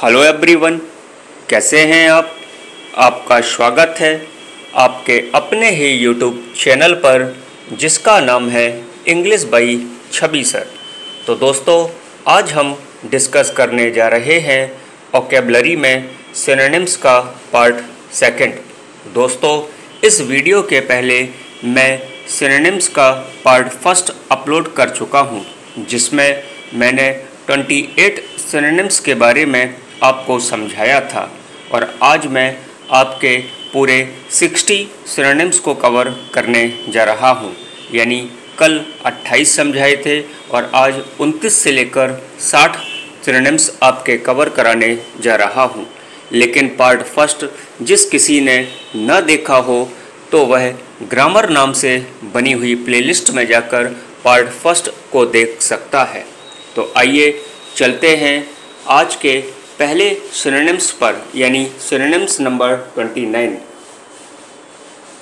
Hello everyone, कैसे हैं आप। आपका स्वागत है आपके अपने ही यूट्यूब चैनल पर जिसका नाम है इंग्लिश बाई छवि सर। तो दोस्तों, आज हम डिस्कस करने जा रहे हैं वोकैबुलरी में सिनोनिम्स का पार्ट सेकंड। दोस्तों, इस वीडियो के पहले मैं सिनोनिम्स का पार्ट फर्स्ट अपलोड कर चुका हूं, जिसमें मैंने 28 सिनोनिम्स के बारे में आपको समझाया था और आज मैं आपके पूरे 60 सिनोनिम्स को कवर करने जा रहा हूं। यानी कल 28 समझाए थे और आज 29 से लेकर 60 सिनोनिम्स आपके कवर कराने जा रहा हूं। लेकिन पार्ट फर्स्ट जिस किसी ने न देखा हो तो वह ग्रामर नाम से बनी हुई प्लेलिस्ट में जाकर पार्ट फर्स्ट को देख सकता है। तो आइए चलते हैं आज के पहले सिनोनिम्स पर, यानी सिनोनिम्स नंबर 29।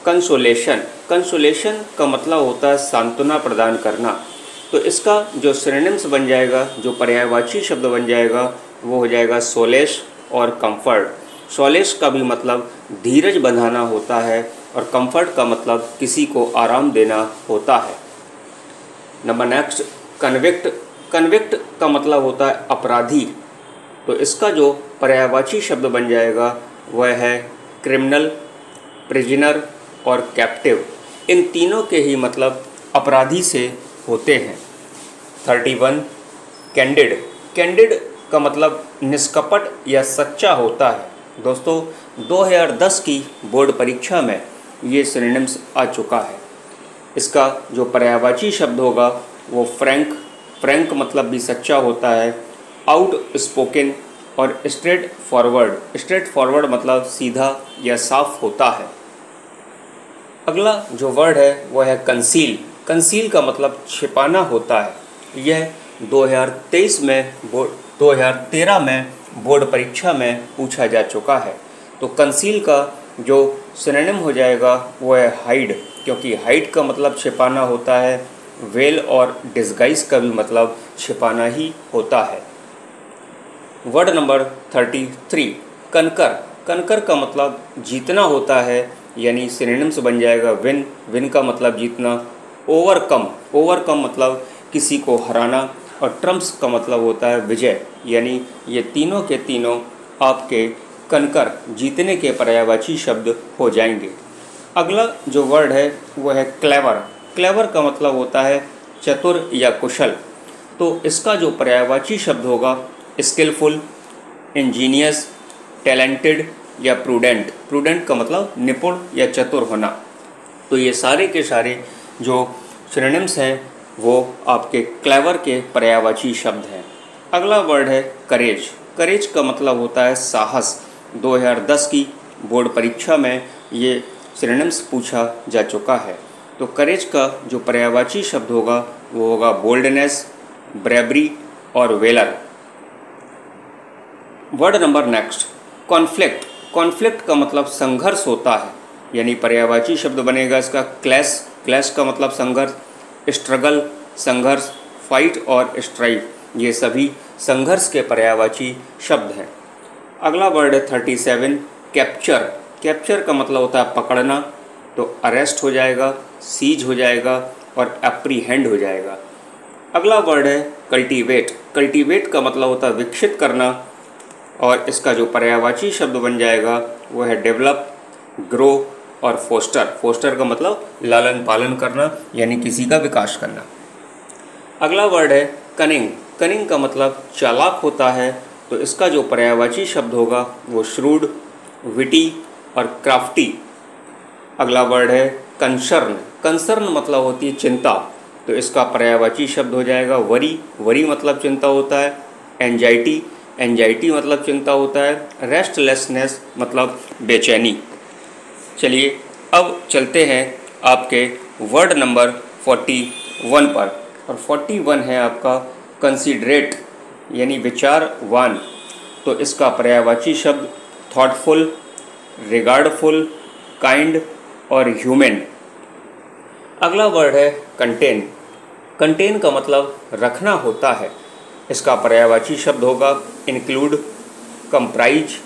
कंसोलेशन। कंसोलेशन का मतलब होता है सांत्वना प्रदान करना। तो इसका जो सिनोनिम्स बन जाएगा, जो पर्यायवाची शब्द बन जाएगा, वो हो जाएगा सोलेश और कंफर्ट। सोलेश का भी मतलब धीरज बंधाना होता है और कंफर्ट का मतलब किसी को आराम देना होता है। Number next, convict. कन्विक्ट का मतलब होता है अपराधी। तो इसका जो पर्यायवाची शब्द बन जाएगा वह है क्रिमिनल, प्रिजनर और कैप्टिव। इन तीनों के ही मतलब अपराधी से होते हैं। 31, कैंडिड। कैंडिड का मतलब निष्कपट या सच्चा होता है। दोस्तों, 2010 की बोर्ड परीक्षा में ये सिनोनिम्स आ चुका है। इसका जो पर्यायवाची शब्द होगा वो फ्रैंक। फ्रैंक मतलब भी सच्चा होता है। आउट स्पोकन और स्ट्रेट फॉरवर्ड। स्ट्रेट फॉरवर्ड मतलब सीधा या साफ होता है। अगला जो वर्ड है वह है कंसील। कंसील का मतलब छिपाना होता है। यह 2013 में बोर्ड परीक्षा में पूछा जा चुका है। तो कंसील का जो सिनोनिम हो जाएगा वो है हाइड, क्योंकि हाइड का मतलब छिपाना होता है। वेल और डिस्गाइज का भी मतलब छिपाना ही होता है। Word number 33, conquer. कनकर का मतलब जीतना होता है, यानी सिनोनिम्स बन जाएगा विन। विन का मतलब जीतना। ओवरकम। ओवरकम मतलब किसी को हराना और ट्रम्प्स का मतलब होता है विजय। यानी ये तीनों के तीनों आपके कनकर, जीतने के पर्यायवाची शब्द हो जाएंगे। अगला जो वर्ड है वह है क्लेवर। क्लेवर का मतलब होता है चतुर या कुशल। तो इसका जो पर्यायवाची शब्द होगा स्किलफुल, इंजीनियस, टैलेंटेड या प्रूडेंट। प्रूडेंट का मतलब निपुण या चतुर होना। तो ये सारे के सारे जो सिनोनिम्स हैं वो आपके क्लेवर के पर्यायवाची शब्द हैं। अगला वर्ड है करेज। करेज का मतलब होता है साहस। 2010 की बोर्ड परीक्षा में ये सिनोनिम्स पूछा जा चुका है। तो करेज का जो पर्यायवाची शब्द होगा वो होगा बोल्डनेस, ब्रेवरी और valour. Word number next, conflict. Conflict का मतलब संघर्ष होता है, यानी पर्यायवाची शब्द बनेगा इसका क्लैश। क्लैश का मतलब संघर्ष। स्ट्रगल संघर्ष, फाइट और स्ट्राइव ये सभी संघर्ष के पर्यायवाची शब्द हैं। अगला वर्ड है 37, कैप्चर। कैप्चर का मतलब होता है पकड़ना। तो अरेस्ट हो जाएगा, सीज हो जाएगा और एप्रीहेंड हो जाएगा। अगला वर्ड है कल्टीवेट। कल्टीवेट का मतलब होता है विकसित करना और इसका जो पर्यायवाची शब्द बन जाएगा वो है डेवलप, ग्रो और फोस्टर। फोस्टर का मतलब लालन पालन करना, यानी किसी का विकास करना। अगला वर्ड है कनिंग। कनिंग का मतलब चालाक होता है। तो इसका जो पर्यायवाची शब्द होगा वो श्रूड, विटी और क्राफ्टी। अगला वर्ड है कंसर्न। कंसर्न मतलब होती है चिंता। तो इसका पर्यायवाची शब्द हो जाएगा वरी। वरी मतलब चिंता होता है। एंजाइटी। एंजाइटी मतलब चिंता होता है। रेस्टलेसनेस मतलब बेचैनी। चलिए अब चलते हैं आपके वर्ड नंबर 41 पर, और 41 है आपका कंसीडरेट, यानी विचारवान। तो इसका पर्यायवाची शब्द थॉटफुल, रिगार्डफुल, काइंड और ह्यूमन। अगला वर्ड है कंटेन। कंटेन का मतलब रखना होता है। इसका पर्यायवाची शब्द होगा इंक्लूड, कंप्राइज,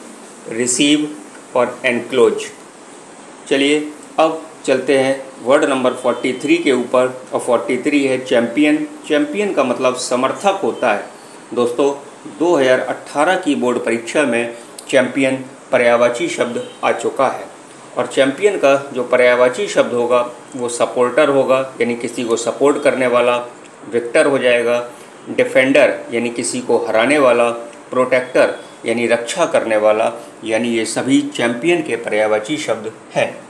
रिसीव और एनक्लोज। चलिए अब चलते हैं वर्ड नंबर 43 के ऊपर, और 43 है चैम्पियन। चैम्पियन का मतलब समर्थक होता है। दोस्तों 2018 की बोर्ड परीक्षा में चैम्पियन पर्यायवाची शब्द आ चुका है, और चैम्पियन का जो पर्यायवाची शब्द होगा वो सपोर्टर होगा, यानी किसी को सपोर्ट करने वाला। विक्टर हो जाएगा। डिफेंडर यानी किसी को हराने वाला। प्रोटेक्टर यानी रक्षा करने वाला। यानी ये सभी चैम्पियन के पर्यायवाची शब्द हैं।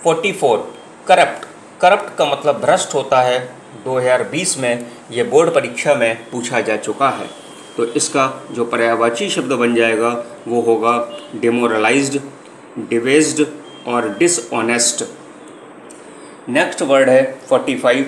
44 करप्ट। करप्ट का मतलब भ्रष्ट होता है। 2020 में ये बोर्ड परीक्षा में पूछा जा चुका है, तो इसका जो पर्यायवाची शब्द बन जाएगा वो होगा डिमोरलाइज्ड, डिवेस्ड और डिसऑनेस्ट। नेक्स्ट वर्ड है 45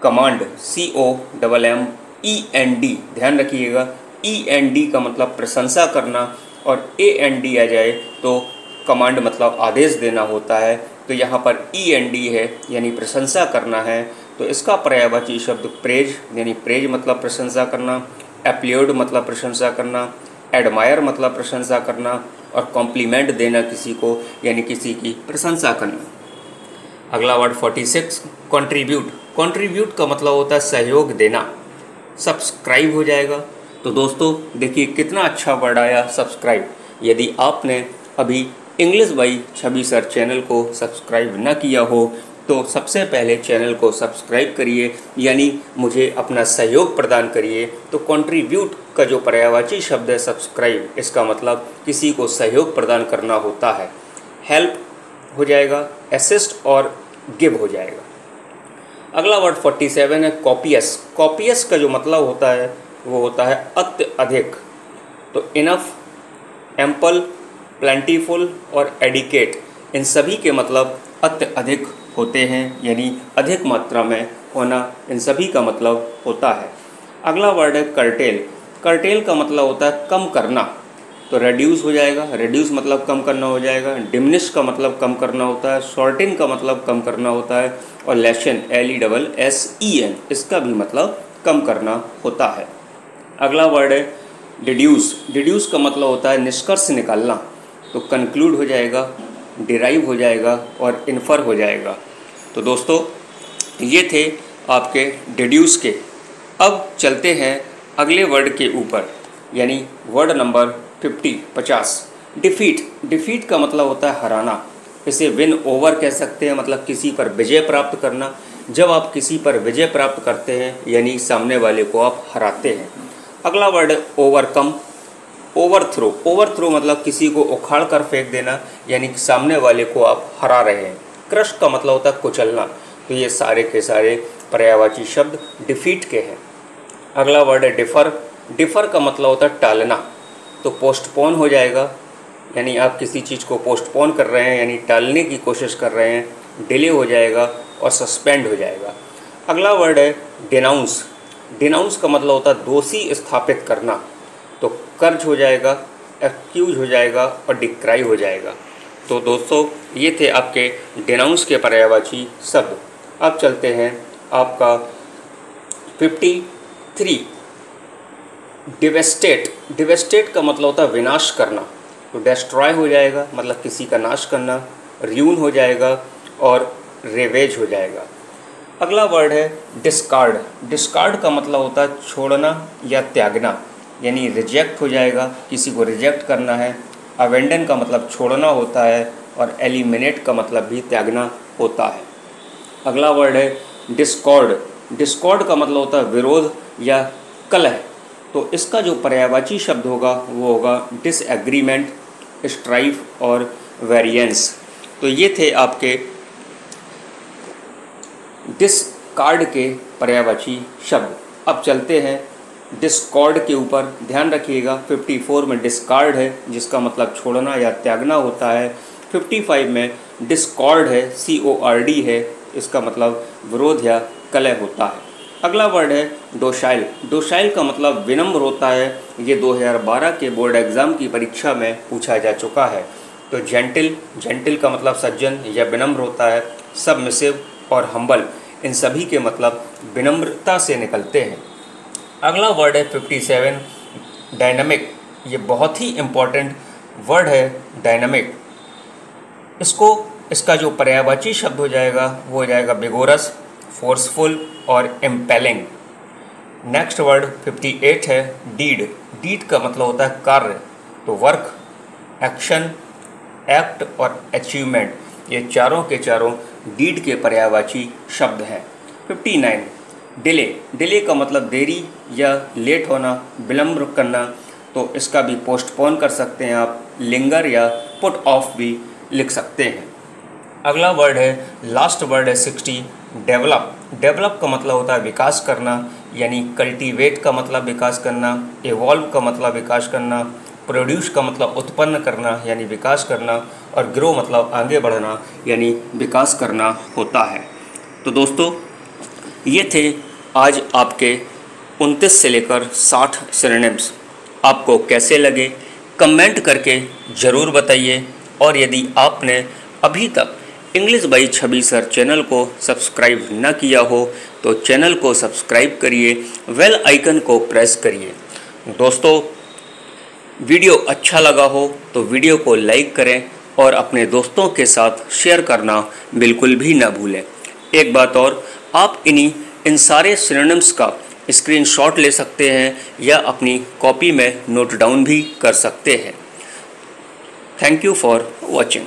कमांड। COMMEND। ध्यान रखिएगा, END का मतलब प्रशंसा करना, और AND आ जाए तो कमांड मतलब आदेश देना होता है। तो यहाँ पर END है यानी प्रशंसा करना है, तो इसका पर्यायवाची शब्द प्रेज, यानी प्रेज मतलब प्रशंसा करना। एप्लॉड मतलब प्रशंसा करना। एडमायर मतलब प्रशंसा करना। और कॉम्प्लीमेंट देना किसी को, यानी किसी की प्रशंसा करना। अगला वर्ड 46 कंट्रीब्यूट। कंट्रीब्यूट का मतलब होता है सहयोग देना। सब्सक्राइब हो जाएगा। तो दोस्तों देखिए कितना अच्छा वर्ड आया सब्सक्राइब। यदि आपने अभी English by Chhavi sir channel को सब्सक्राइब न किया हो तो सबसे पहले चैनल को सब्सक्राइब करिए, यानी मुझे अपना सहयोग प्रदान करिए। तो कंट्रीब्यूट का जो पर्यायवाची शब्द है सब्सक्राइब, इसका मतलब किसी को सहयोग प्रदान करना होता है। हेल्प हो जाएगा, असिस्ट और गिव हो जाएगा। अगला वर्ड 47 है कॉपियस। कॉपियस का जो मतलब होता है वो होता है अत्यधिक। तो इनफ, एम्पल, प्लेंटीफुल और एडिकेट, इन सभी के मतलब अत्यधिक होते हैं, यानी अधिक मात्रा में होना, इन सभी का मतलब होता है। अगला वर्ड है कर्टेल। कर्टेल का मतलब होता है कम करना। तो रेड्यूस हो जाएगा, रेड्यूस मतलब कम करना हो जाएगा। डिमिनिश का मतलब कम करना होता है। शॉर्टिन का मतलब कम करना होता है। और लेशन, LESSEN, इसका भी मतलब कम करना होता है। अगला वर्ड है डिड्यूस। डिड्यूस का मतलब होता है निष्कर्ष निकालना। तो कंक्लूड हो जाएगा, डिराइव हो जाएगा और इन्फर हो जाएगा। तो दोस्तों ये थे आपके डिड्यूस के। अब चलते हैं अगले वर्ड के ऊपर, यानी वर्ड नंबर 50 डिफीट। डिफीट का मतलब होता है हराना। इसे विन ओवर कह सकते हैं, मतलब किसी पर विजय प्राप्त करना। जब आप किसी पर विजय प्राप्त करते हैं यानी सामने वाले को आप हराते हैं। अगला वर्ड है ओवरकम। ओवरथ्रो। ओवरथ्रो मतलब किसी को उखाड़ कर फेंक देना, यानी कि सामने वाले को आप हरा रहे हैं। क्रश का मतलब होता है कुचलना। तो ये सारे के सारे पर्यायवाची शब्द डिफीट के हैं। अगला वर्ड है डिफ़र। डिफ़र का मतलब होता है टालना। तो पोस्टपोन हो जाएगा, यानी आप किसी चीज़ को पोस्टपोन कर रहे हैं, यानी टालने की कोशिश कर रहे हैं। डिले हो जाएगा और सस्पेंड हो जाएगा। अगला वर्ड है डिनाउंस। डिनाउंस का मतलब होता है दोषी स्थापित करना। तो कर्ज हो जाएगा, एक्यूज हो जाएगा और डिक्राई हो जाएगा। तो दोस्तों ये थे आपके डिनाउंस के पर्यायवाची शब्द। अब चलते हैं आपका 53 डिवेस्टेट। डिवेस्टेट का मतलब होता है विनाश करना। तो डेस्ट्रॉय हो जाएगा, मतलब किसी का नाश करना। र्यून हो जाएगा और रेवेज हो जाएगा। अगला वर्ड है डिस्कार्ड। डिस्कार्ड का मतलब होता है छोड़ना या त्यागना, यानी रिजेक्ट हो जाएगा, किसी को रिजेक्ट करना है। अवेंडन का मतलब छोड़ना होता है, और एलिमिनेट का मतलब भी त्यागना होता है। अगला वर्ड है डिस्कॉर्ड। डिस्कॉर्ड का मतलब होता है विरोध या कलह। तो इसका जो पर्यायवाची शब्द होगा वो होगा डिसएग्रीमेंट, स्ट्राइफ और वेरिएंस। तो ये थे आपके डिस्कार्ड के पर्यायवाची शब्द। अब चलते हैं डिस्कॉर्ड के ऊपर। ध्यान रखिएगा 54 में डिस्कार्ड है, जिसका मतलब छोड़ना या त्यागना होता है। 55 में डिस्कॉर्ड है, CORD है, इसका मतलब विरोध या कलह होता है। अगला वर्ड है डोशाइल। डोशाइल का मतलब विनम्र होता है। ये 2012 के बोर्ड एग्ज़ाम की परीक्षा में पूछा जा चुका है। तो जेंटिल, जेंटिल का मतलब सज्जन या विनम्र होता है। सबमिसिव और हम्बल, इन सभी के मतलब विनम्रता से निकलते हैं। अगला वर्ड है 57 डायनामिक। ये बहुत ही इम्पॉर्टेंट वर्ड है डायनामिक। इसका जो पर्यायवाची शब्द हो जाएगा वो हो जाएगा विगोरस, फोर्सफुल और इम्पेलिंग। नेक्स्ट वर्ड 58 है डीड। डीड का मतलब होता है कार्य, तो वर्क, एक्शन, एक्ट और अचीवमेंट, ये चारों के चारों डीड के पर्यायवाची शब्द हैं। 59 डिले। डिले का मतलब देरी या लेट होना, विलम्ब करना, तो इसका भी पोस्टपोन कर सकते हैं आप, लिंगर या पुट ऑफ भी लिख सकते हैं। अगला वर्ड है, लास्ट वर्ड है 60 डेवलप। डेवलप का मतलब होता है विकास करना, यानी कल्टीवेट का मतलब विकास करना, इवॉल्व का मतलब विकास करना, प्रोड्यूस का मतलब उत्पन्न करना यानी विकास करना, और ग्रो मतलब आगे बढ़ना यानी विकास करना होता है। तो दोस्तों ये थे आज आपके 29 से लेकर 60 सिनोनिम्स। आपको कैसे लगे कमेंट करके ज़रूर बताइए, और यदि आपने अभी तक English by Chhavi sir channel को सब्सक्राइब न किया हो तो चैनल को सब्सक्राइब करिए, बेल आइकन को प्रेस करिए। दोस्तों वीडियो अच्छा लगा हो तो वीडियो को लाइक करें और अपने दोस्तों के साथ शेयर करना बिल्कुल भी ना भूलें। एक बात और, आप इन सारे सिनोनिम्स का स्क्रीनशॉट ले सकते हैं या अपनी कॉपी में नोट डाउन भी कर सकते हैं। Thank you for watching.